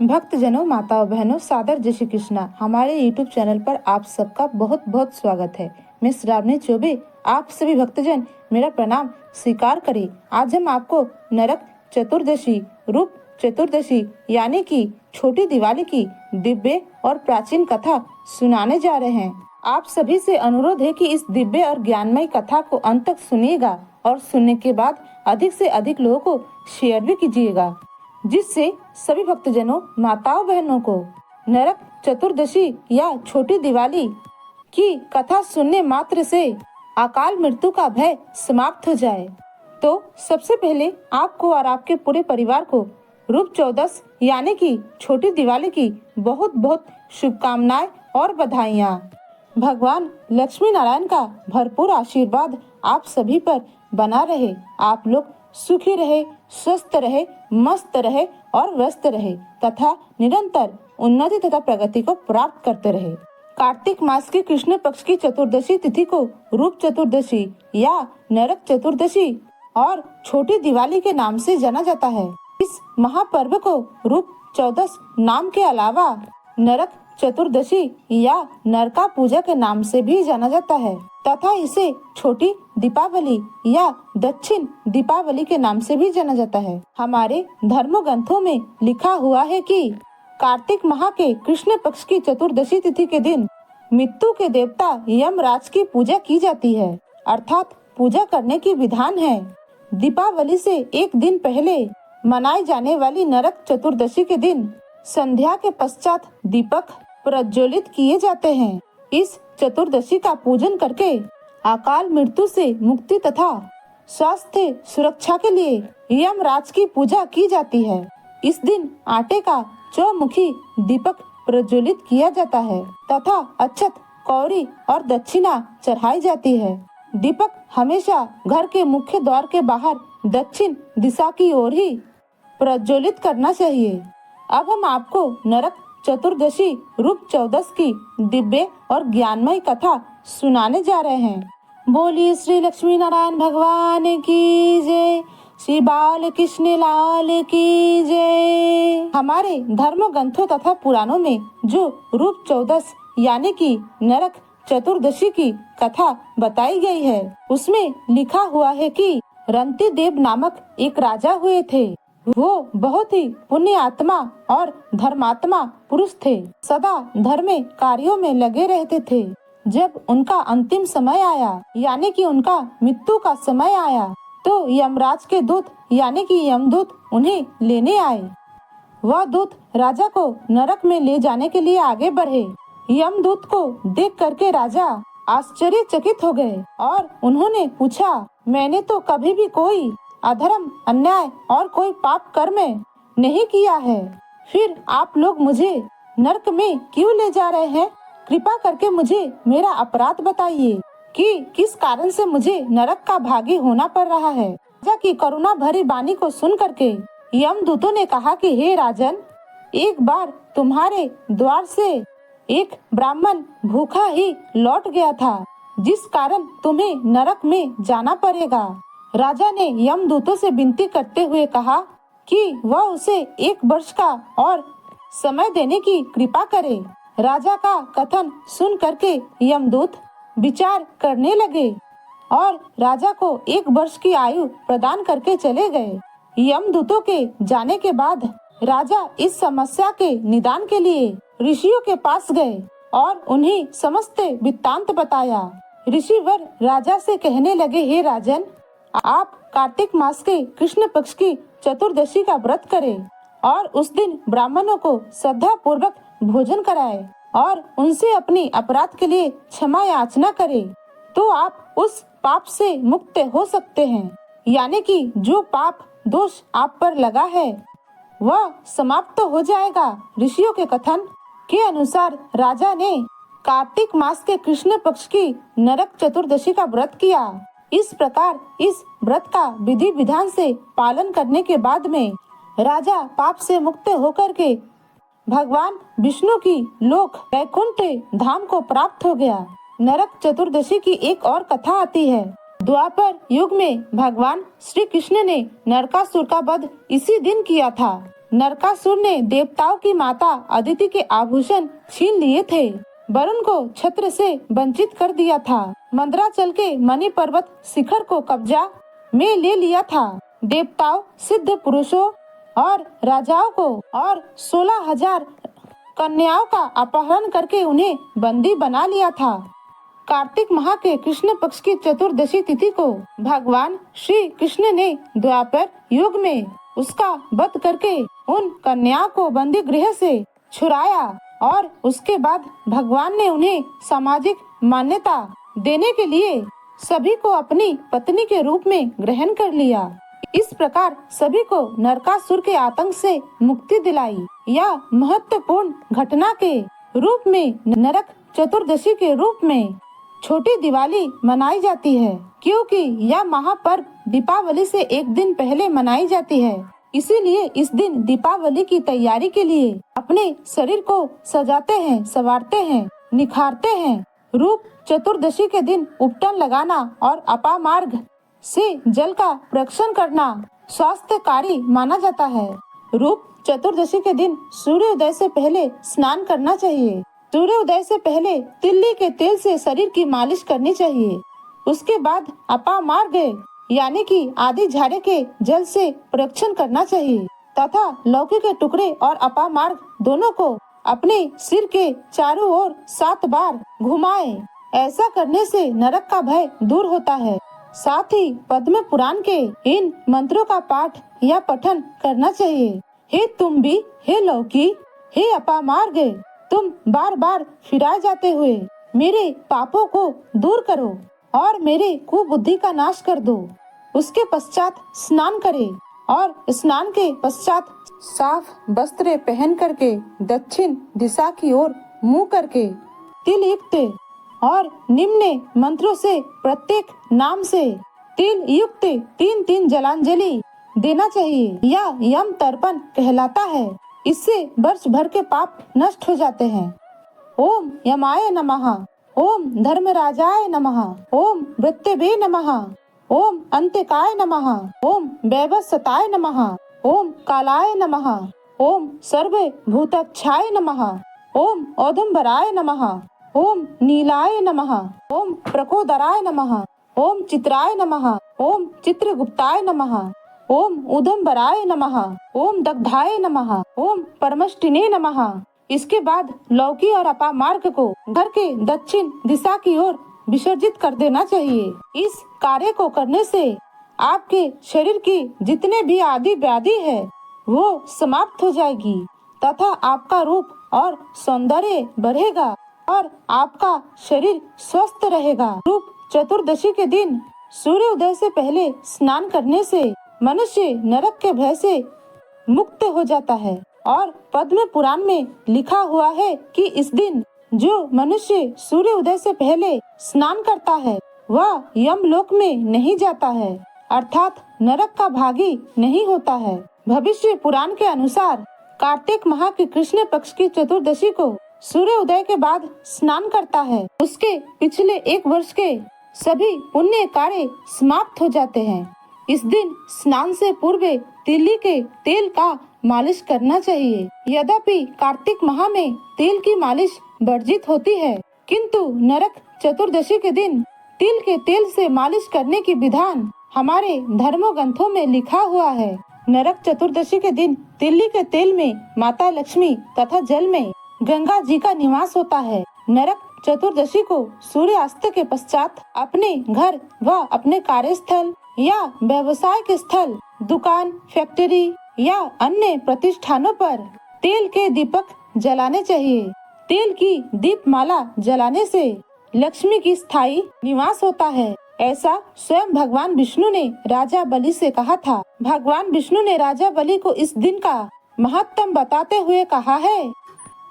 भक्तजनों, माताओं, बहनों, सादर जय श्री कृष्णा। हमारे YouTube चैनल पर आप सबका बहुत बहुत स्वागत है। मैं श्रावणी चौबे, आप सभी भक्तजन मेरा प्रणाम स्वीकार करें। आज हम आपको नरक चतुर्दशी, रूप चतुर्दशी यानी कि छोटी दिवाली की दिव्य और प्राचीन कथा सुनाने जा रहे हैं। आप सभी से अनुरोध है कि इस दिव्य और ज्ञानमय कथा को अंत तक सुनिएगा और सुनने के बाद अधिक से अधिक लोगों को शेयर भी कीजिएगा, जिससे सभी भक्तजनों, माताओं, बहनों को नरक चतुर्दशी या छोटी दिवाली की कथा सुनने मात्र से अकाल मृत्यु का भय समाप्त हो जाए। तो सबसे पहले आपको और आपके पूरे परिवार को रूप चौदस यानी कि छोटी दिवाली की बहुत बहुत शुभकामनाएं और बधाइयाँ। भगवान लक्ष्मी नारायण का भरपूर आशीर्वाद आप सभी पर बना रहे। आप लोग सुखी रहे, स्वस्थ रहे, मस्त रहे और व्यस्त रहे तथा निरंतर उन्नति तथा प्रगति को प्राप्त करते रहे। कार्तिक मास के कृष्ण पक्ष की चतुर्दशी तिथि को रूप चतुर्दशी या नरक चतुर्दशी और छोटी दिवाली के नाम से जाना जाता है। इस महापर्व को रूप चौदस नाम के अलावा नरक चतुर्दशी या नरका पूजा के नाम से भी जाना जाता है तथा इसे छोटी दीपावली या दक्षिण दीपावली के नाम से भी जाना जाता है। हमारे धर्म ग्रंथों में लिखा हुआ है कि कार्तिक माह के कृष्ण पक्ष की चतुर्दशी तिथि के दिन मृत्यु के देवता यमराज की पूजा की जाती है, अर्थात पूजा करने की विधान है। दीपावली से एक दिन पहले मनाई जाने वाली नरक चतुर्दशी के दिन संध्या के पश्चात दीपक प्रज्वलित किए जाते हैं। इस चतुर्दशी का पूजन करके अकाल मृत्यु से मुक्ति तथा स्वास्थ्य सुरक्षा के लिए यमराज की पूजा की जाती है। इस दिन आटे का चौमुखी दीपक प्रज्वलित किया जाता है तथा अक्षत, कौड़ी और दक्षिणा चढ़ाई जाती है। दीपक हमेशा घर के मुख्य द्वार के बाहर दक्षिण दिशा की ओर ही प्रज्वलित करना चाहिए। अब हम आपको नरक चतुर्दशी रूप चौदस की दिव्य और ज्ञानमय कथा सुनाने जा रहे हैं। बोलिए श्री लक्ष्मी नारायण भगवान की जय, श्री बाल कृष्ण लाल की जय। हमारे धर्म ग्रंथों तथा पुराणों में जो रूप चौदस यानी कि नरक चतुर्दशी की कथा बताई गई है, उसमें लिखा हुआ है कि रंती देव नामक एक राजा हुए थे। वो बहुत ही पुण्य आत्मा और धर्मात्मा पुरुष थे। सदा धर्म कार्यों में लगे रहते थे। जब उनका अंतिम समय आया यानी कि उनका मृत्यु का समय आया, तो यमराज के दूत यानी कि यमदूत उन्हें लेने आए। वह दूत राजा को नरक में ले जाने के लिए आगे बढ़े। यमदूत को देख करके राजा आश्चर्यचकित हो गए और उन्होंने पूछा, मैंने तो कभी भी कोई अधर्म, अन्याय और कोई पाप कर्म नहीं किया है, फिर आप लोग मुझे नरक में क्यों ले जा रहे हैं? कृपा करके मुझे मेरा अपराध बताइए कि किस कारण से मुझे नरक का भागी होना पड़ रहा है। राजा की करुणा भरी वाणी को सुन करके यमदूतों ने कहा कि हे राजन, एक बार तुम्हारे द्वार से एक ब्राह्मण भूखा ही लौट गया था, जिस कारण तुम्हें नरक में जाना पड़ेगा। राजा ने यमदूतों से विनती करते हुए कहा कि वह उसे 1 वर्ष का और समय देने की कृपा करे। राजा का कथन सुन करके यमदूत विचार करने लगे और राजा को 1 वर्ष की आयु प्रदान करके चले गए। यमदूतों के जाने के बाद राजा इस समस्या के निदान के लिए ऋषियों के पास गए और उन्हें समस्त वृत्तांत बताया। ऋषिवर राजा से कहने लगे, हे राजन, आप कार्तिक मास के कृष्ण पक्ष की चतुर्दशी का व्रत करें और उस दिन ब्राह्मणों को श्रद्धा पूर्वक भोजन कराएं और उनसे अपनी अपराध के लिए क्षमा याचना करें, तो आप उस पाप से मुक्त हो सकते हैं। यानी कि जो पाप दोष आप पर लगा है वह समाप्त हो जाएगा। ऋषियों के कथन के अनुसार राजा ने कार्तिक मास के कृष्ण पक्ष की नरक चतुर्दशी का व्रत किया। इस प्रकार इस व्रत का विधि विधान से पालन करने के बाद में राजा पाप से मुक्त होकर के भगवान विष्णु की लोक वैकुंठ धाम को प्राप्त हो गया। नरक चतुर्दशी की एक और कथा आती है। द्वापर युग में भगवान श्री कृष्ण ने नरकासुर का वध इसी दिन किया था। नरकासुर ने देवताओं की माता अदिति के आभूषण छीन लिए थे। वरुण को छत्र से वंचित कर दिया था। मंदराचल के मणि पर्वत शिखर को कब्जा में ले लिया था। देवताओं, सिद्ध पुरुषों और राजाओं को और 16,000 कन्याओं का अपहरण करके उन्हें बंदी बना लिया था। कार्तिक माह के कृष्ण पक्ष की चतुर्दशी तिथि को भगवान श्री कृष्ण ने द्वापर युग में उसका वध करके उन कन्याओं को बंदी गृह से छुड़ाया और उसके बाद भगवान ने उन्हें सामाजिक मान्यता देने के लिए सभी को अपनी पत्नी के रूप में ग्रहण कर लिया। इस प्रकार सभी को नरकासुर के आतंक से मुक्ति दिलाई। यह महत्वपूर्ण घटना के रूप में नरक चतुर्दशी के रूप में छोटी दिवाली मनाई जाती है, क्योंकि यह महापर्व दीपावली से एक दिन पहले मनाई जाती है। इसीलिए इस दिन दीपावली की तैयारी के लिए अपने शरीर को सजाते हैं, संवारते हैं, निखारते हैं। रूप चतुर्दशी के दिन उपटन लगाना और अपामार्ग से जल का प्रोक्षण करना स्वास्थ्यकारी माना जाता है। रूप चतुर्दशी के दिन सूर्योदय से पहले स्नान करना चाहिए। सूर्योदय से पहले तिल्ली के तेल से शरीर की मालिश करनी चाहिए। उसके बाद अपामार्ग यानी कि आदि झाड़े के जल से प्रोक्षण करना चाहिए तथा लौकी के टुकड़े और अपामार्ग दोनों को अपने सिर के चारों ओर 7 बार घुमाएं। ऐसा करने से नरक का भय दूर होता है। साथ ही पद्म पुराण के इन मंत्रों का पाठ या पठन करना चाहिए। हे तुम्बी, हे लौकी, हे अपामार्ग, तुम बार बार फिराए जाते हुए मेरे पापों को दूर करो और मेरे कुबुद्धि का नाश कर दो। उसके पश्चात स्नान करें और स्नान के पश्चात साफ वस्त्र पहन करके दक्षिण दिशा की ओर मुंह करके तिल युक्त और निम्न मंत्रों से प्रत्येक नाम से तिल युक्त 3-3 जलांजलि देना चाहिए। यह यम तर्पण कहलाता है। इससे वर्ष भर के पाप नष्ट हो जाते हैं। ओम यमाय नमः, ओम धर्मराजाय नमः, ओम मृत्यवे नमः, ओम अंतकाय नमः, ओम वैवस्वताय नमः, ओम कालाय नमः, ओम सर्वभूतक्षाय नमः, ओम औदुम्बराय नमः, ओम नीलाय नमः, ओम प्रकोदराय नमः, ओम चित्राय नमः, ओम चित्रगुप्ताय नमः, ओम उदम्बराय नमः, ओम दग्धाय नमः, ओम परमष्टिने नमः। इसके बाद लौकी और अपामार्ग को घर के दक्षिण दिशा की ओर विसर्जित कर देना चाहिए। इस कार्य को करने से आपके शरीर की जितने भी आदि व्याधि है वो समाप्त हो जाएगी तथा आपका रूप और सौंदर्य बढ़ेगा और आपका शरीर स्वस्थ रहेगा। रूप चतुर्दशी के दिन सूर्योदय से पहले स्नान करने से मनुष्य नरक के भय से मुक्त हो जाता है और पद्म पुराण में लिखा हुआ है कि इस दिन जो मनुष्य सूर्य उदय से पहले स्नान करता है वह यमलोक में नहीं जाता है, अर्थात नरक का भागी नहीं होता है। भविष्य पुराण के अनुसार कार्तिक माह की कृष्ण पक्ष की चतुर्दशी को सूर्य उदय के बाद स्नान करता है, उसके पिछले 1 वर्ष के सभी पुण्य कार्य समाप्त हो जाते हैं। इस दिन स्नान से पूर्व तिल्ली के तेल का मालिश करना चाहिए। यद्यपि कार्तिक माह में तेल की मालिश वर्जित होती है, किंतु नरक चतुर्दशी के दिन तिल के तेल से मालिश करने की विधान हमारे धर्म ग्रंथों में लिखा हुआ है। नरक चतुर्दशी के दिन तिल्ली के तेल में माता लक्ष्मी तथा जल में गंगा जी का निवास होता है। नरक चतुर्दशी को सूर्यास्त के पश्चात अपने घर व अपने कार्यस्थल या व्यवसाय के स्थल, दुकान, फैक्ट्री या अन्य प्रतिष्ठानों पर तेल के दीपक जलाने चाहिए। तेल की दीपमाला जलाने से लक्ष्मी की स्थायी निवास होता है, ऐसा स्वयं भगवान विष्णु ने राजा बलि से कहा था। भगवान विष्णु ने राजा बलि को इस दिन का महत्व बताते हुए कहा है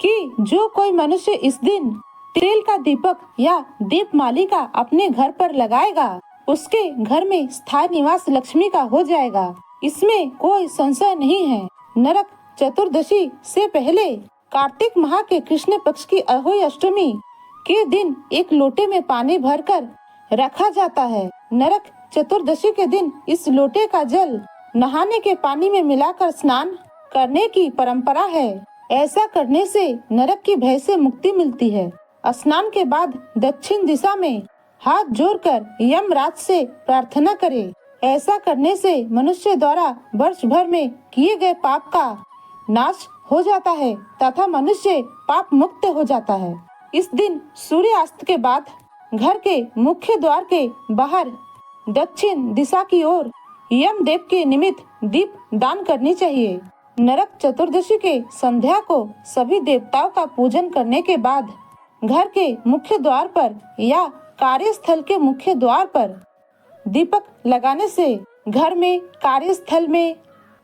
कि जो कोई मनुष्य इस दिन तेल का दीपक या दीपमालिका अपने घर पर लगाएगा उसके घर में स्थायी निवास लक्ष्मी का हो जाएगा। इसमें कोई संशय नहीं है। नरक चतुर्दशी से पहले कार्तिक माह के कृष्ण पक्ष की अहोई अष्टमी के दिन 1 लोटे में पानी भरकर रखा जाता है। नरक चतुर्दशी के दिन इस लोटे का जल नहाने के पानी में मिलाकर स्नान करने की परंपरा है। ऐसा करने से नरक की भय से मुक्ति मिलती है। स्नान के बाद दक्षिण दिशा में हाथ जोड़कर यमराज से प्रार्थना करें। ऐसा करने से मनुष्य द्वारा वर्ष भर में किए गए पाप का नाश हो जाता है तथा मनुष्य पाप मुक्त हो जाता है। इस दिन सूर्यास्त के बाद घर के मुख्य द्वार के बाहर दक्षिण दिशा की ओर यमदेव के निमित्त दीप दान करनी चाहिए। नरक चतुर्दशी के संध्या को सभी देवताओं का पूजन करने के बाद घर के मुख्य द्वार पर या कार्यस्थल के मुख्य द्वार पर दीपक लगाने से घर में, कार्यस्थल में,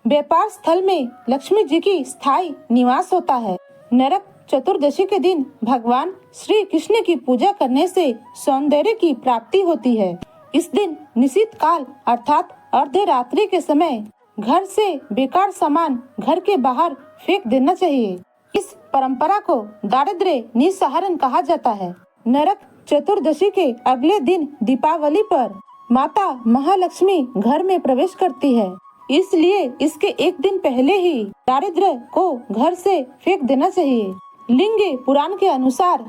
व्यापार स्थल में लक्ष्मी जी की स्थायी निवास होता है। नरक चतुर्दशी के दिन भगवान श्री कृष्ण की पूजा करने से सौंदर्य की प्राप्ति होती है। इस दिन निशीथ काल अर्थात अर्धे रात्रि के समय घर से बेकार सामान घर के बाहर फेंक देना चाहिए। इस परंपरा को दारिद्र्य निस्सहारण कहा जाता है। नरक चतुर्दशी के अगले दिन दीपावली पर माता महालक्ष्मी घर में प्रवेश करती है, इसलिए इसके एक दिन पहले ही दारिद्र्य को घर से फेंक देना चाहिए। लिंग पुराण के अनुसार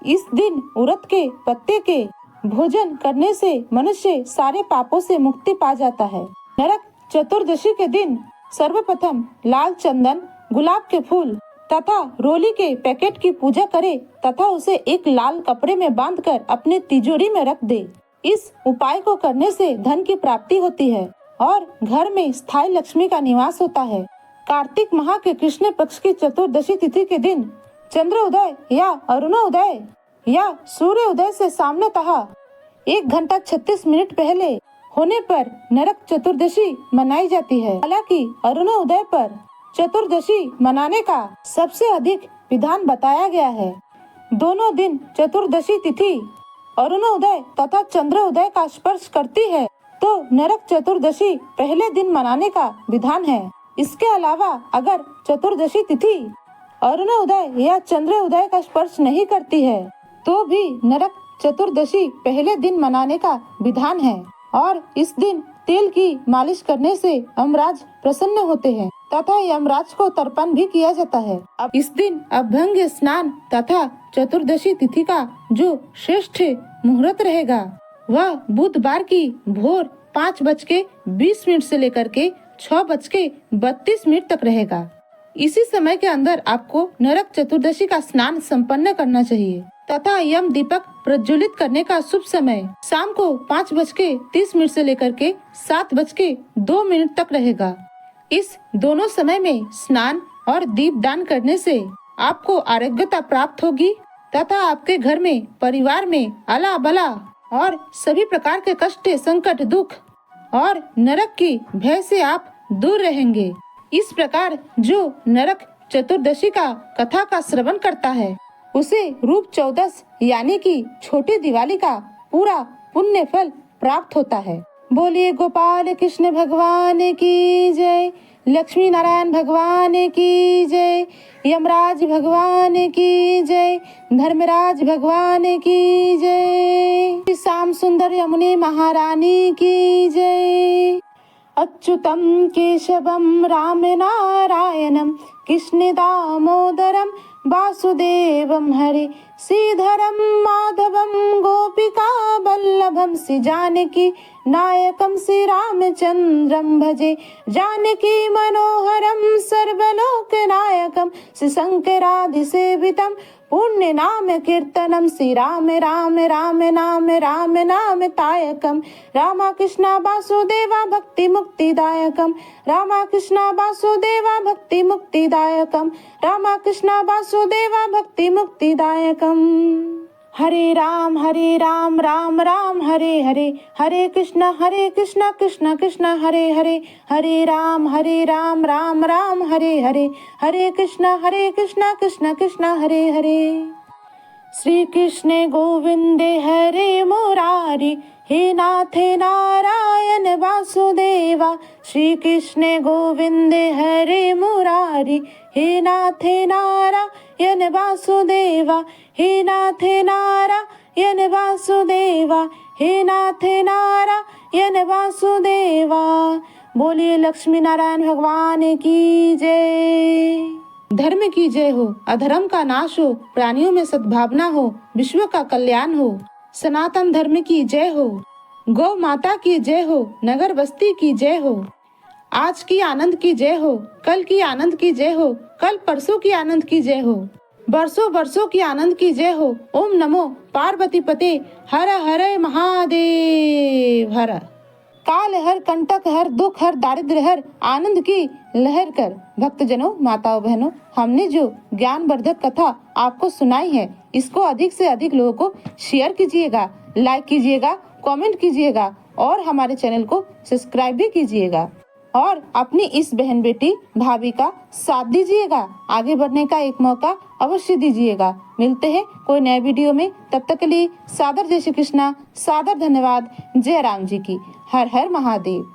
इस दिन उड़द के पत्ते के भोजन करने से मनुष्य सारे पापों से मुक्ति पा जाता है। नरक चतुर्दशी के दिन सर्वप्रथम लाल चंदन, गुलाब के फूल तथा रोली के पैकेट की पूजा करे तथा उसे एक लाल कपड़े में बांधकर अपने तिजोरी में रख दे। इस उपाय को करने से धन की प्राप्ति होती है और घर में स्थायी लक्ष्मी का निवास होता है। कार्तिक माह के कृष्ण पक्ष की चतुर्दशी तिथि के दिन चंद्रोदय या अरुणोदय या सूर्य उदय से सामान्यतः 1 घंटा 36 मिनट पहले होने पर नरक चतुर्दशी मनाई जाती है। हालांकि अरुणोदय पर चतुर्दशी मनाने का सबसे अधिक विधान बताया गया है। दोनों दिन चतुर्दशी तिथि अरुणोदय तथा चंद्रोदय का स्पर्श करती है तो नरक चतुर्दशी पहले दिन मनाने का विधान है। इसके अलावा अगर चतुर्दशी तिथि अरुणोदय या चंद्रोदय का स्पर्श नहीं करती है तो भी नरक चतुर्दशी पहले दिन मनाने का विधान है और इस दिन तेल की मालिश करने से यमराज प्रसन्न होते हैं तथा यमराज को तर्पण भी किया जाता है। अब इस दिन अभ्यंग स्नान तथा चतुर्दशी तिथि का जो श्रेष्ठ मुहूर्त रहेगा वह बुधवार की भोर 5:20 से लेकर के 6:32 तक रहेगा। इसी समय के अंदर आपको नरक चतुर्दशी का स्नान संपन्न करना चाहिए तथा यम दीपक प्रज्वलित करने का शुभ समय शाम को 5:30 से लेकर के 7:02 तक रहेगा। इस दोनों समय में स्नान और दीप दान करने से आपको आरोग्यता प्राप्त होगी तथा आपके घर में, परिवार में अला बला और सभी प्रकार के कष्ट, संकट, दुख और नरक की भय से आप दूर रहेंगे। इस प्रकार जो नरक चतुर्दशी का कथा का श्रवण करता है उसे रूप चौदस यानी कि छोटी दिवाली का पूरा पुण्य फल प्राप्त होता है। बोलिए गोपाल कृष्ण भगवान की जय, लक्ष्मी नारायण भगवान की जय, यमराज भगवान की जय, धर्मराज भगवान की जय, श्याम सुंदर यमुने महारानी की जय। अच्युतं केशवं राम नारायणं कृष्ण दामोदरं वासुदेवं हरे, श्रीधरं माधवं गोपिका वल्लभं, श्री जानकी नायकं श्री रामचंद्रं भजे, जानकी मनोहरं सर्वलोकनायकं, श्री शंकरादिसेवितं पुण्य नाम कीर्तनम, श्री राम राम राम नाम राम नाम तायकम, रामा कृष्णा वासुदेवा भक्ति मुक्तिदायकम, रामा कृष्णा वासुदेवा भक्ति मुक्तिदायकम, रामा कृष्णा वासुदेवा भक्ति मुक्तिदायकम। हरे राम राम राम हरे हरे, हरे कृष्णा कृष्णा कृष्णा हरे हरे, हरे राम राम राम हरे हरे, हरे कृष्णा कृष्णा कृष्णा हरे हरे। श्री कृष्ण गोविंदे हरे मुरारी, हे नाथ नारायण वासुदेवा, श्री कृष्ण गोविंदे हरे मुरारी, हे नाथ नारायण वासुदेवा, हे नाथ नारायण वासुदेवा, हे नाथ नारायण वासुदेवा। बोलिए लक्ष्मी नारायण भगवान की जय। धर्म की जय हो, अधर्म का नाश हो, प्राणियों में सद्भावना हो, विश्व का कल्याण हो। सनातन धर्म की जय हो, गौ माता की जय हो, नगर बस्ती की जय हो। आज की आनंद की जय हो, कल की आनंद की जय हो, कल परसों की आनंद की जय हो, बरसों बरसों की आनंद की जय हो। ओम नमो पार्वती पते, हर हर महादेव हर। काल हर, कंटक हर, दुख हर, दारिद्र्य हर, आनंद की लहर कर। भक्तजनों, माताओं बहनों, हमने जो ज्ञानवर्धक कथा आपको सुनाई है, इसको अधिक से अधिक लोगों को शेयर कीजिएगा, लाइक कीजिएगा, कमेंट कीजिएगा और हमारे चैनल को सब्सक्राइब भी कीजिएगा और अपनी इस बहन बेटी भाभी का साथ दीजिएगा। आगे बढ़ने का एक मौका अवश्य दीजिएगा। मिलते हैं कोई नए वीडियो में, तब तक के लिए सादर जय श्री कृष्णा, सादर धन्यवाद। जय राम जी की। हर हर महादेव।